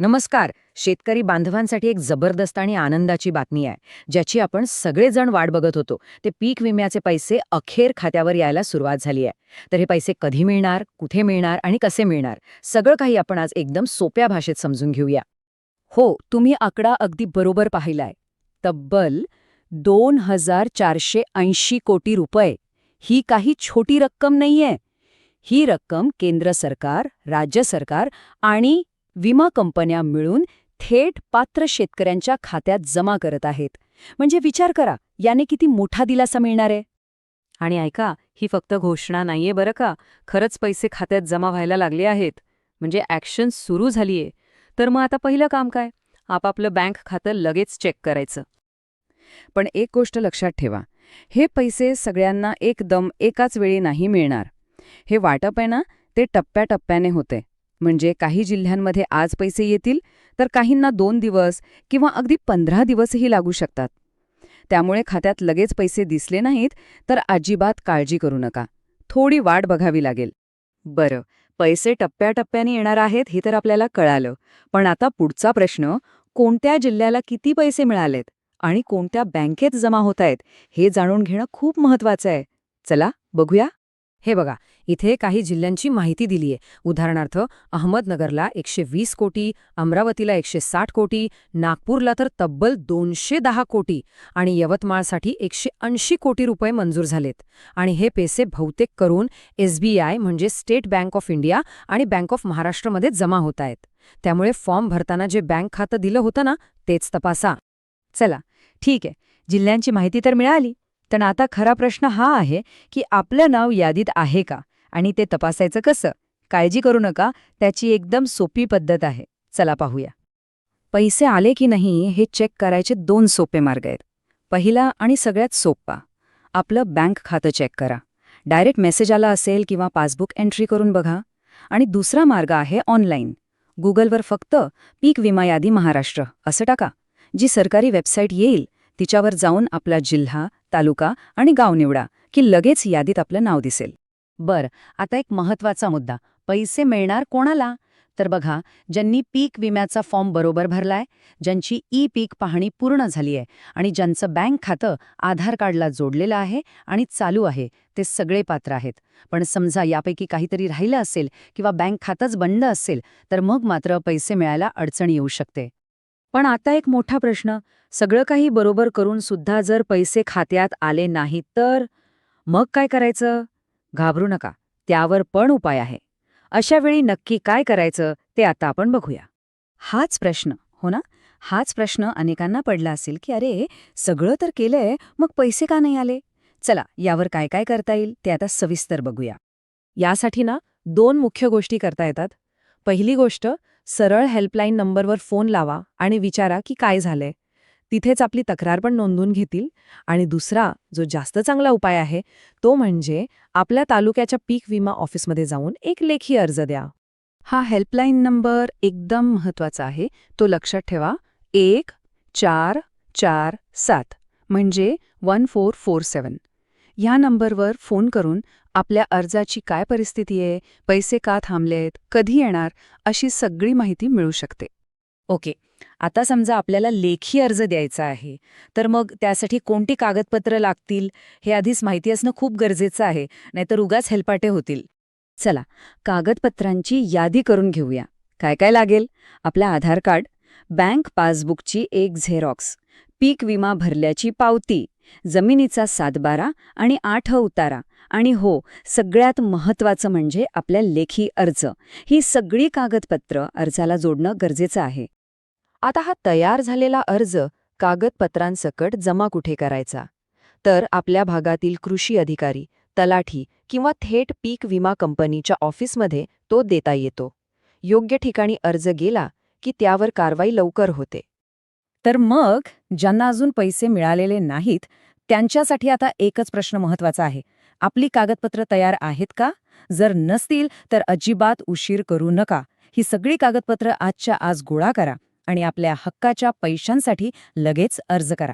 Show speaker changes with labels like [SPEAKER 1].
[SPEAKER 1] नमस्कार. शेतकरी बांधवांसाठी एक जबरदस्त आणि आनंदाची बातमी आहे, ज्याची आपण सगळेजण वाट बघत होतो. ते पीक विम्याचे पैसे अखेर खात्यावर यायला सुरुवात झाली आहे. तर हे पैसे कधी मिळणार, कुठे मिळणार आणि कसे मिळणार, सगळं काही आपण आज एकदम सोप्या भाषेत समजून घेऊया.
[SPEAKER 2] हो, तुम्ही आकडा अगदी बरोबर पाहिलाय. तब्बल 2,480 कोटी रुपये. ही काही छोटी रक्कम नाहीये. ही रक्कम केंद्र सरकार, राज्य सरकार आणि विमा कंपन्या मिळून थेट पात्र शेतकऱ्यांच्या खात्यात जमा करत आहेत. म्हणजे विचार करा, याने किती मोठा दिलासा मिळणार आहे.
[SPEAKER 3] आणि ऐका, ही फक्त घोषणा नाहीये बरं का, खरंच पैसे खात्यात जमा व्हायला लागले आहेत. म्हणजे ॲक्शन सुरू झालीये. तर मग आता पहिलं काम काय? आपापलं बँक खातं लगेच चेक करायचं.
[SPEAKER 2] पण एक गोष्ट लक्षात ठेवा, हे पैसे सगळ्यांना एकदम एकाच वेळी नाही मिळणार. हे वाटप आहे ना, ते टप्प्याटप्प्याने होते. म्हणजे काही जिल्ह्यांमध्ये आज पैसे येतील, तर काहींना 2 दिवस किंवा अगदी 15 दिवसही लागू शकतात. त्यामुळे खात्यात लगेच पैसे दिसले नाहीत तर अजिबात काळजी करू नका. थोडी वाट बघावी लागेल.
[SPEAKER 3] बरं, पैसे टप्प्याटप्प्याने येणार आहेत हे तर आपल्याला कळालं. पण आता पुढचा प्रश्न, कोणत्या जिल्ह्याला किती पैसे मिळालेत आणि कोणत्या बँकेत जमा होत आहेत हे जाणून घेणं खूप महत्वाचं आहे. चला बघूया.
[SPEAKER 1] हे बघा, इथे काही जिल्ह्यांची माहिती दिलीये. उदाहरणार्थ, अहमदनगरला 120 कोटी, अमरावतीला 160 कोटी, नागपूरला तर तब्बल 210 कोटी आणि यवतमाळसाठी 180 कोटी रुपये मंजूर झालेत. आणि हे पैसे बहुतेक करून SBI म्हणजे स्टेट बँक ऑफ इंडिया आणि बँक ऑफ महाराष्ट्रमध्ये जमा होत आहेत. त्यामुळे फॉर्म भरताना जे बँक खातं दिलं होतं ना, तेच तपासा.
[SPEAKER 2] चला, ठीक आहे, जिल्ह्यांची माहिती तर मिळाली. पण आता खरा प्रश्न हा आहे की आपलं नाव यादीत आहे का आणि ते तपासायचं कसं? काळजी करू नका, त्याची एकदम सोपी पद्धत आहे. चला पाहूया. पैसे आले की नाही हे चेक करायचे 2 सोपे मार्ग आहेत. पहिला आणि सगळ्यात सोपा, आपलं बँक खातं चेक करा. डायरेक्ट मेसेज आला असेल किंवा पासबुक एंट्री करून बघा. आणि दुसरा मार्ग आहे ऑनलाईन. गुगलवर फक्त पीक विमा यादी महाराष्ट्र असं टाका. जी सरकारी वेबसाईट येईल तिच्यावर जाऊन आपला जिल्हा, तालुका आणि गाव निवडा की लगेच यादीत आपलं नाव दिसेल.
[SPEAKER 1] बरं, आता एक महत्वाचा मुद्दा. पैसे मिळणार कोणाला? तर बघा, ज्यांनी पीक विम्याचा फॉर्म बरोबर भरलाय, ज्यांची ई-पीक पाहणी पूर्ण झाली आहे आणि ज्यांचं बँक खातं आधार कार्डला जोडलेलं आहे आणि चालू आहे, ते सगळे पात्र आहेत. पण समजा यापैकी काहीतरी राहिलं असेल किंवा बँक खातंच बंद असेल, तर मग मात्र पैसे मिळायला अडचण येऊ शकते.
[SPEAKER 2] पण आता एक मोठा प्रश्न, सगळं काही बरोबर करून सुद्धा जर पैसे खात्यात आले नाहीत तर मग काय करायचं? घाबरू नका, त्यावर पण उपाय आहे. अशा वेळी नक्की काय करायचं ते आता आपण बघूया. हाच प्रश्न, हो ना, हाच प्रश्न अनेकांना पडला असेल की अरे, सगळं तर केलंय, मग पैसे का नाही आले? चला, यावर काय काय करता येईल ते आता सविस्तर बघूया.
[SPEAKER 3] यासाठी ना 2 मुख्य गोष्टी करता येतात. पहिली गोष्ट, सरळ हेल्पलाईन नंबरवर फोन लावा आणि विचारा की काय झालंय. तिथेच आपली तक्रार पण नोंदवून घेतील. आणि दुसरा, जो जास्त चांगला उपाय आहे, तो म्हणजे आपल्या तालुक्याच्या पीक विमा ऑफिसमध्ये जाऊन एक लेखी अर्ज द्या.
[SPEAKER 2] हा हेल्पलाईन नंबर एकदम महत्वाचा आहे. तो लक्षात ठेवा, 1447 म्हणजे 1447. ह्या नंबरवर फोन करून आपल्या अर्जाची काय परिस्थिती आहे, पैसे का थांबलेत, कधी येणार, अशी सगळी माहिती मिळू शकते.
[SPEAKER 1] ओके, आता समजा आपल्याला लेखी अर्ज द्यायचा आहे, तर मग त्यासाठी कोणती कागदपत्रं लागतील हे आधीच माहिती असणं खूप गरजेचं आहे, नाहीतर उगाच हेलपाटे होतील.
[SPEAKER 2] चला, कागदपत्रांची यादी करून घेऊया. काय काय लागेल? आपलं आधार कार्ड, बँक पासबुकची एक झेरॉक्स, पीक विमा भरल्याची पावती, जमिनीचा 7/12 आणि 8 उतारा आणि हो, सगळ्यात महत्त्वाचं म्हणजे आपल्या लेखी अर्ज. ही सगळी कागदपत्र अर्जाला जोडणं गरजेचं आहे.
[SPEAKER 3] आता हा तयार झालेला अर्ज कागदपत्रांसकट जमा कुठे करायचा? तर आपल्या भागातील कृषी अधिकारी, तलाठी किंवा थेट पीक विमा कंपनीच्या ऑफिसमध्ये तो देता येतो. योग्य ठिकाणी अर्ज गेला की त्यावर कारवाई लवकर होते.
[SPEAKER 1] तर मग ज्यांना अजून पैसे मिळालेले नाहीत, त्यांच्यासाठी आता एकच प्रश्न महत्वाचा आहे. आपली कागदपत्र तयार आहेत का? जर नसतील तर अजिबात उशीर करू नका. ही सगळी कागदपत्र आजच्या आज गोळा करा आणि आपल्या हक्काच्या पैशांसाठी लगेच अर्ज करा.